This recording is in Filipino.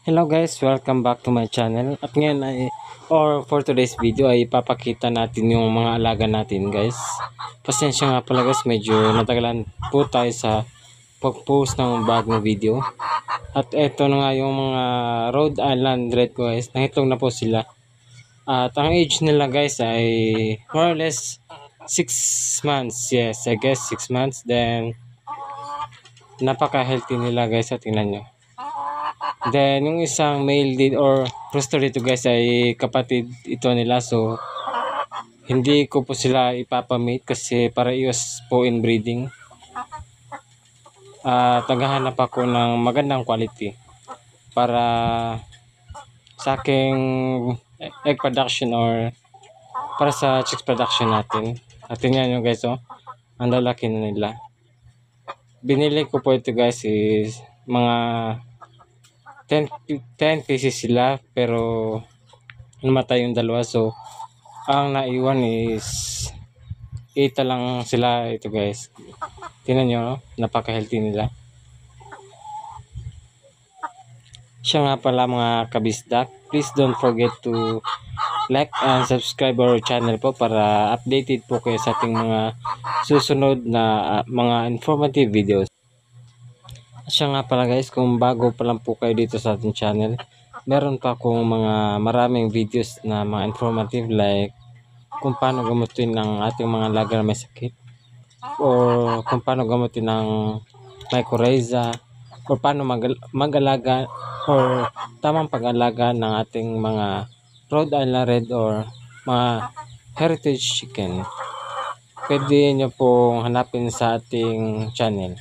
Hello guys, welcome back to my channel. At ngayon for today's video ay ipapakita natin yung mga alaga natin guys. Pasensya nga pala guys, medyo natagalan po tayo sa pag-post ng bagong video. At eto na nga yung mga Rhode Island Red guys, nahitlog na po sila. At ang age nila guys ay more or less 6 months. Yes, I guess 6 months. Then napaka-healthy nila guys, at tingnan nyo. Then, yung isang male dito or rooster dito guys ay kapatid ito nila. So, hindi ko po sila ipapamate kasi para iwas po inbreeding. Tagahanap ako ng magandang quality para sa aking egg production or para sa chicks production natin. At tingnan nyo guys, oh, ang lalaki na nila. Binili ko po ito guys is mga 10 pieces sila, pero namatay yung dalawa. So ang naiwan is 8 lang sila ito guys. Tingnan nyo, no? Napaka-healthy nila. Siya nga pala mga kabisdak, please don't forget to like and subscribe our channel po para updated po kayo sa ating mga susunod na mga informative videos. Siya nga pala guys, kung bago pa lang po kayo dito sa ating channel, meron pa akong mga maraming videos na mga informative, like kung paano gamutin ng ating mga alaga na may sakit, or kung paano gamutin ng mycorrhiza, or paano mag-alaga or tamang pag-alaga ng ating mga Rhode Island Red or mga heritage chicken. Pwede nyo pong hanapin sa ating channel.